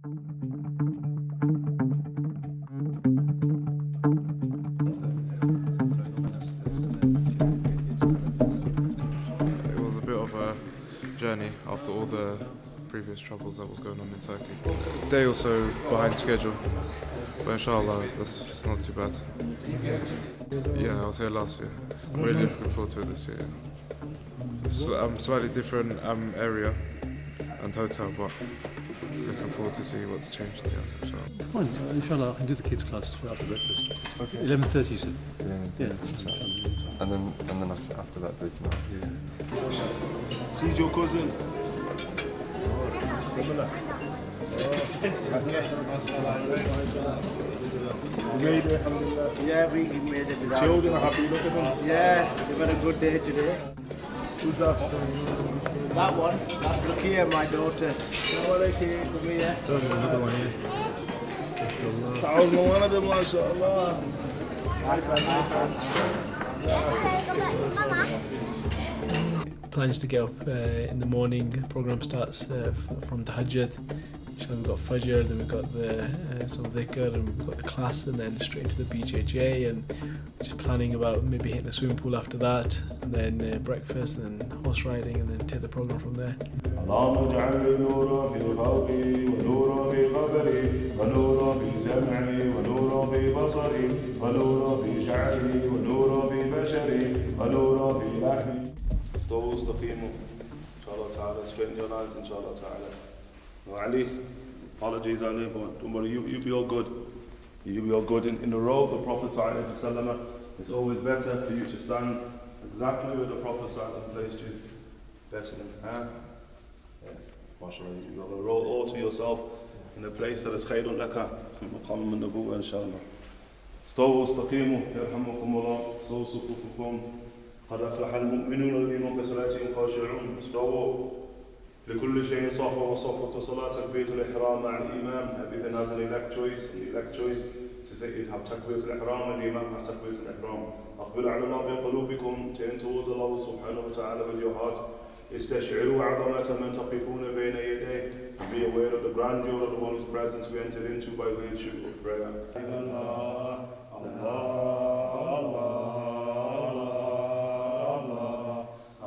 It was a bit of a journey after all the previous troubles that was going on in Turkey. A day or so behind schedule, but inshallah that's not too bad. Yeah, I was here last year. I'm really looking forward to it this year. It's slightly different area and hotel, but looking forward to see what's changed there. Inshallah. Fine, inshallah I can do the kids' class as well after breakfast. Okay. 11:30 you said? Yeah. Yeah. And then after that, this now. Yeah. See your cousin. You made it, alhamdulillah. Yeah, we made it. Children are happy, look at them. Yeah, they've had a good day today. Who's that? That one, that's Rukia, my daughter. Come here. Thousand one of them, mashallah. Plans to get up in the morning. The program starts from Tahajjud. So we've got Fajr, then we've got the some dhikr, and we've got the class, and then straight into the BJJ, and just planning about maybe hitting the swimming pool after that, and then breakfast, and then horse riding, and then take the program from there. اللهم اجعل لي نورا في خلقي ونورا في قدري ونورا في سمعي ونورا في بصري ونورا في شعري ونورا في بشري ونورا في لحمي. استووا استقيموا ان شاء الله تعالى. Straighten your lines ان شاء الله تعالى. No, Ali, apologies on it, but don't worry, you'll be all good. You'll be all good. In the row of the Prophet ﷺ, it's always better for you to stand exactly where the Prophet ﷺ placed you. Better than yeah, mashallah, you've got to roll all to yourself in a place that is khayrun laka, maqam min nabuwwa inshallah. استووا استقيموا يرحمكم الله. استووا صفوفكم قد أفلح المؤمنون الذين هم في صلاتهم خاشعون. استووا لكل شيء صفوة وصفوة صلاة تكبيرة الإحرام مع الإمام. Everything has an elect choice. The elect choice is have تكبيرة الإحرام, and the Imam has تكبيرة الإحرام. أقبل على الله بقلوبكم. Turn towards Allah subhanahu wa ta'ala with your hearts. استشعروا عظمة من تقفون بين يديه. Be aware of the grandeur of the one whose presence we enter into by virtue of prayer. Allah, Allah, Allah,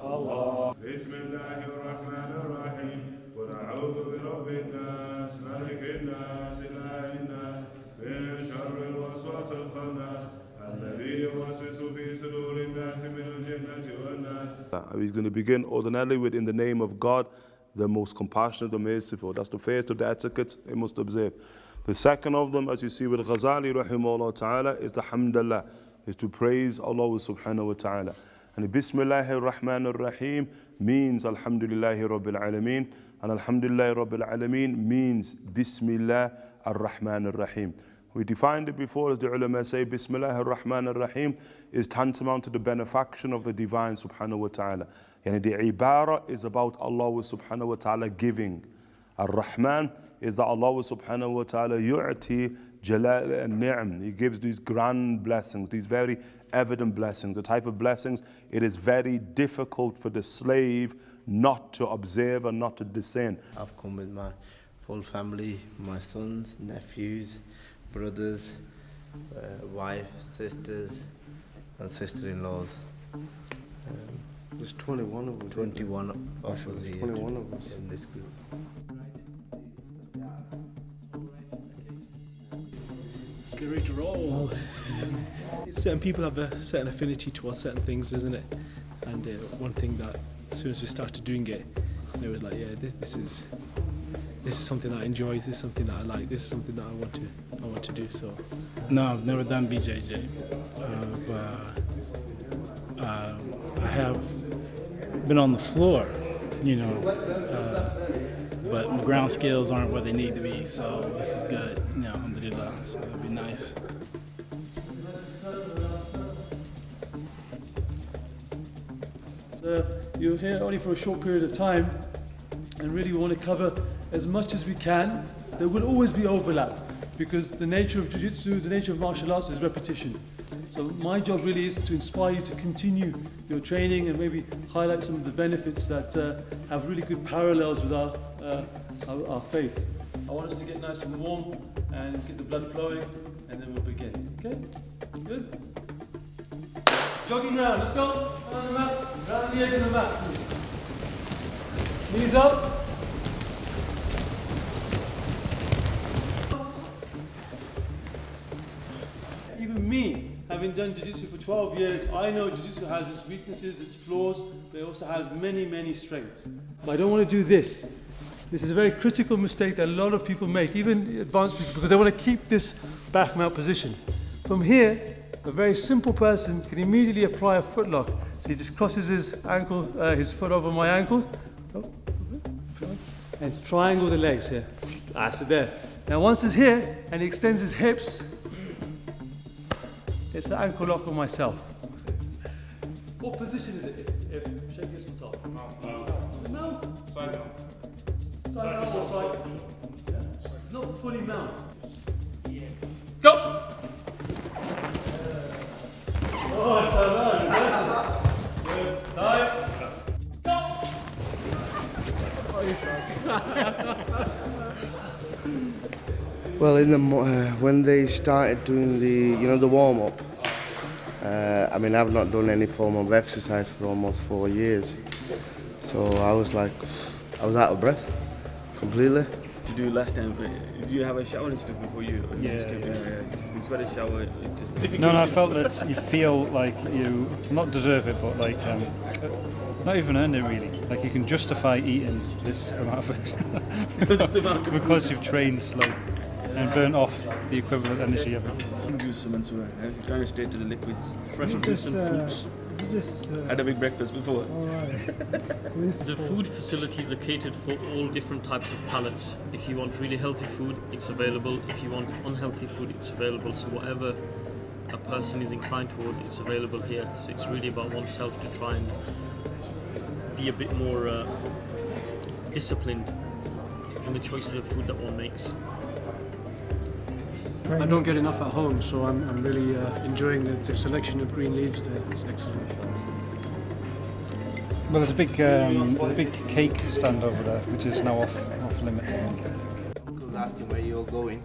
Allah. بسم الله الرحمن الرحيم. قل أعوذ برب الناس ملك الناس إله الناس من شر الوسواس الخناس الذي يوسوس في صدور الناس من الجنة والناس. We're going to begin ordinarily with in the name of God, the most compassionate, the merciful. That's the first of the etiquettes we must observe. The second of them, as you see with Ghazali rahimahullah ta'ala, is the hamdallah, is to praise Allah subhanahu wa ta'ala. And Bismillahir Rahmanir Rahim means Alhamdulillahi Rabbil Alameen, and Alhamdulillahi Rabbil Alameen means Bismillah Ar-Rahmanir Rahim. We defined it before, as the ulama say, Bismillahir Rahmanir Rahim is tantamount to the benefaction of the divine subhanahu wa ta'ala. Yani the ibara is about Allah subhanahu wa ta'ala giving. Ar-Rahman is that Allah subhanahu wa ta'ala yu'ti jalal and ni'am. He gives these grand blessings, these very evident blessings, the type of blessings it is very difficult for the slave not to observe and not to discern. I've come with my full family, my sons, nephews, brothers, wife, sisters, and sister-in-laws. There's 21 of us. 21 of us here 21 of us in this group. Let's get ready to roll. Certain people have a certain affinity towards certain things, isn't it? And one thing that as soon as we started doing it, it was like, yeah, this is something that I enjoy. This is something that I like. This is something that I want to do. So, no, I've never done BJJ. I have been on the floor, but my ground skills aren't where they need to be. So this is good, alhamdulillah. So it'll be nice. You're here only for a short period of time, and really we want to cover as much as we can. There will always be overlap, because the nature of Jiu-Jitsu, the nature of martial arts is repetition. So my job really is to inspire you to continue your training and maybe highlight some of the benefits that have really good parallels with our faith. I want us to get nice and warm and get the blood flowing, and then we'll begin. Okay? Good? Jogging round, let's go. On the mat, round the edge of the mat. Knees up. Even me, having done Jiu-Jitsu for 12 years, I know Jiu-Jitsu has its weaknesses, its flaws, but it also has many, many strengths. But I don't want to do this. This is a very critical mistake that a lot of people make, even advanced people, because they want to keep this back mount position. From here, a very simple person can immediately apply a footlock. So he just crosses his ankle, his foot over my ankle, and triangle the legs here. So there. Now once it's here, and he extends his hips, it's an ankle lock on myself. What position is it? Shake this on top. Mount. Mount? Side mount. Side mount or side? Yeah. It's not fully mount. Go! Oh, ça va, good. Dive. Well, in the when they started doing the warm up, I mean, I've not done any form of exercise for almost 4 years, so I was out of breath completely. To do last time, did you have a shower and stuff before you? Yeah. You've had a shower. No, I felt that you feel like you not deserve it, but like not even earned it really. Like you can justify eating this amount of food because you've trained slow and burnt off the equivalent energy of it. Use some answer. Trying to stay to the liquids. Fresh juice and fruits. Had a big breakfast before. The food facilities are catered for all different types of palates. If you want really healthy food, it's available. If you want unhealthy food, it's available. So whatever a person is inclined towards, it's available here. So it's really about oneself to try and be a bit more disciplined in the choices of food that one makes. I don't get enough at home, so I'm really enjoying the selection of green leaves there. It's excellent. Well, there's a big cake stand over there, which is now off limits. Uncle's asking where you're going.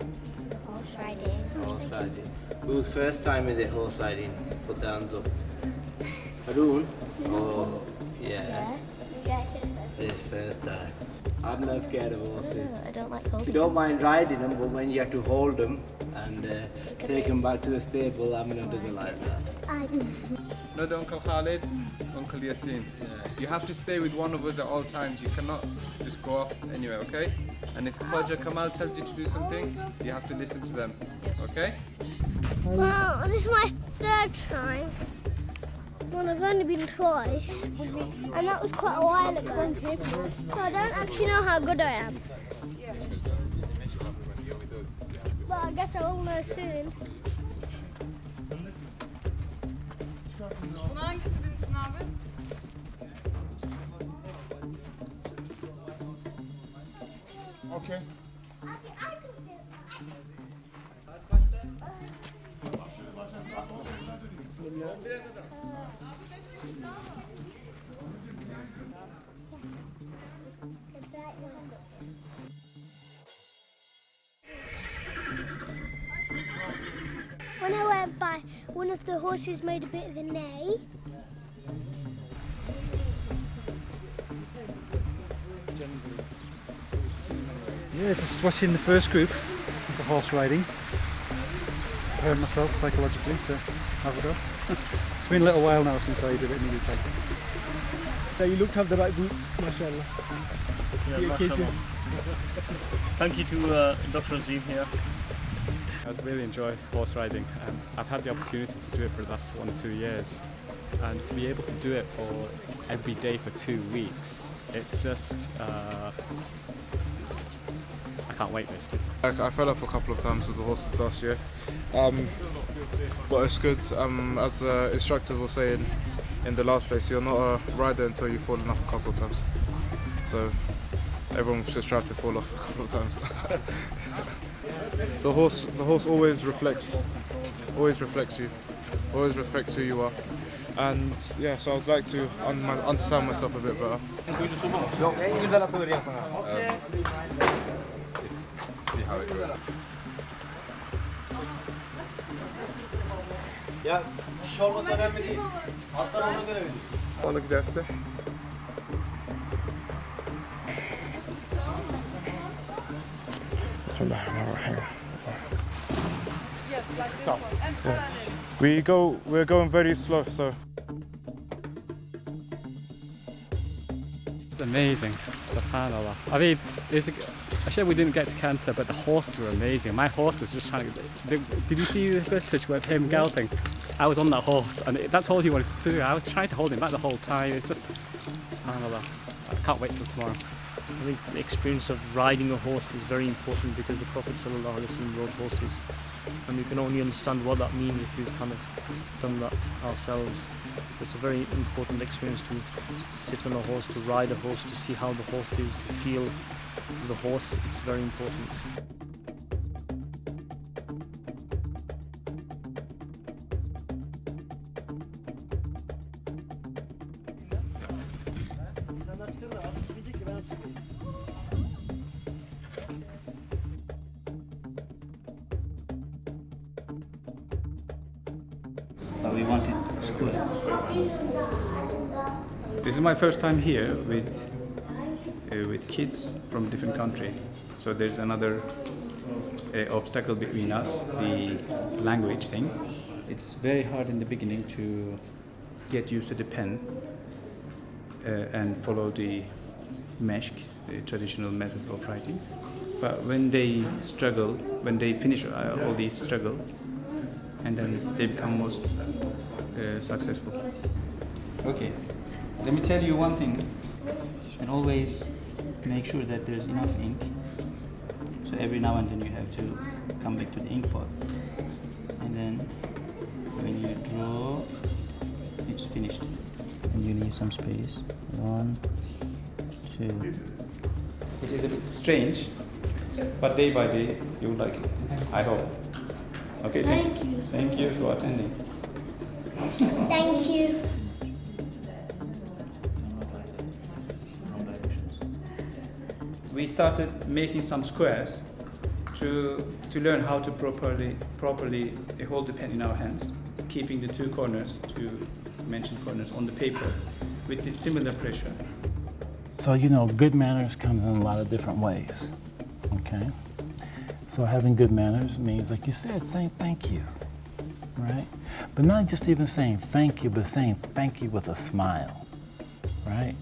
Horse riding. Horse riding. Whose first time is it horse riding? Put the hands up. Haroon? Oh, yeah. Yeah, His first time. I'm not scared of horses. I don't like holding You don't mind riding them, but when you have to hold them and take them back to the stable, I'm not doing like that. Not Uncle Khalid, Uncle Yasin. You have to stay with one of us at all times. You cannot just go off anywhere, okay? And if Khwaja Kamal tells you to do something, you have to listen to them, okay? Well, this is my third time. Well, I've only been twice, and that was quite a while ago, so I don't actually know how good I am. But I guess I will know soon. Okay. When I went by, one of the horses made a bit of a neigh. Yeah, just watching the first group of the horse riding. Prepared myself psychologically to have a go. It's been a little while now since I did it in the UK. So you looked to have the right boots, mashallah. Yeah, mashallah. Thank you to Dr. Azim here. I really enjoy horse riding. I've had the opportunity to do it for the last 1 or 2 years, and to be able to do it for every day for 2 weeks, it's just I can't wait basically. I fell off a couple of times with the horses last year, but it's good. As instructors were saying in the last place, you're not a rider until you've fallen off a couple of times. So everyone should strive to fall off a couple of times. The horse always reflects you, always reflects who you are. And yeah, so I'd like to understand myself a bit better. how it goes. Ya kişi olması önemli değil. Altlar ona göre verir. Onu giderse. Bismillahirrahmanirrahim. Yes, like So, we're going very slow, so. It's amazing, subhanAllah. I mean, actually we didn't get to canter, but the horses were amazing. My horse was just trying to, did you see the footage with him galloping? I was on that horse, and that's all he wanted to do. I was trying to hold him back the whole time. It's just, subhanAllah. I can't wait till tomorrow. I think the experience of riding a horse is very important because the Prophet ﷺ rode horses, and we can only understand what that means if we've kind of done that ourselves. So it's a very important experience to sit on a horse, to ride a horse, to see how the horse is, to feel the horse. It's very important. We wanted square. This is my first time here with kids from different country. So there's another obstacle between us, the language thing. It's very hard in the beginning to get used to the pen and follow the meshk, the traditional method of writing. But when they struggle, when they finish all these struggle, and then they become most successful. Okay, let me tell you one thing. And always make sure that there's enough ink. So every now and then you have to come back to the ink pot. And then when you draw, it's finished. And you leave some space. 1, 2. It is a bit strange, but day by day you will like it. I hope. Okay, Thank you. Thank you for attending. Thank you. We started making some squares to learn how to properly hold the pen in our hands, keeping the two corners, two mentioned corners on the paper with this similar pressure. So, you know, good manners comes in a lot of different ways, okay? So having good manners means, like you said, saying thank you, right? But not just even saying thank you, but saying thank you with a smile, right?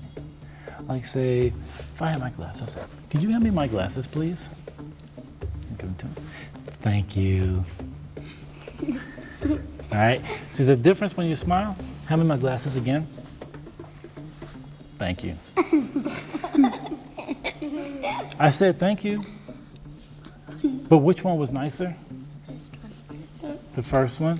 Like say, if I had my glasses, I said, could you hand me my glasses, please? Give them to me. Thank you. All right, see the difference when you smile? Hand me my glasses again. Thank you. I said thank you. But which one was nicer? The first one?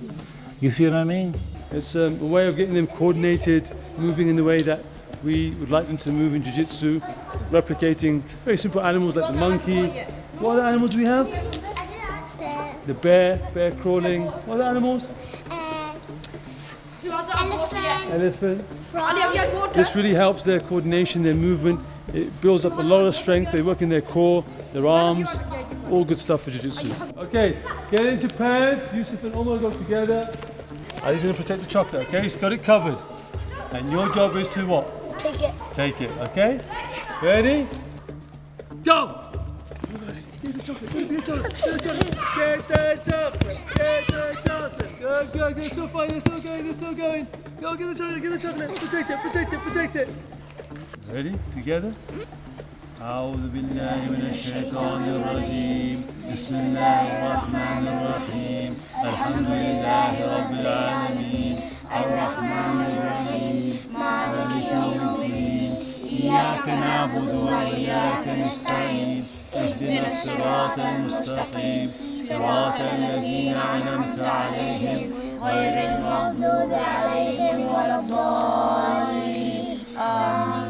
You see what I mean? It's a way of getting them coordinated, moving in the way that we would like them to move in Jiu-Jitsu, replicating very simple animals like the monkey. What other animals do we have? The bear crawling. What other animals? Elephant. This really helps their coordination, their movement. It builds up a lot of strength. They work in their core, their arms. All good stuff for Jiu-Jitsu. Okay, get into pairs. Yusuf and Omar go together. Ali's going to protect the chocolate, okay? He's got it covered. And your job is to what? Take it. Take it, okay? Ready? Go! Get the chocolate, get the chocolate, get the chocolate, get the chocolate, get the chocolate. Good, good, they're still fighting, they're still going, they're still going. Go, get the chocolate, get the chocolate. Protect it, protect it, protect it. Ready? Together? أعوذ بالله من الشيطان الرجيم بسم الله الرحمن الرحيم الحمد لله رب العالمين الرحمن الرحيم مالك يوم الدين إياك نعبد وإياك نستعين اهدنا الصراط المستقيم صراط الذين أنعمت عليهم غير المغضوب عليهم ولا الضالين آمين.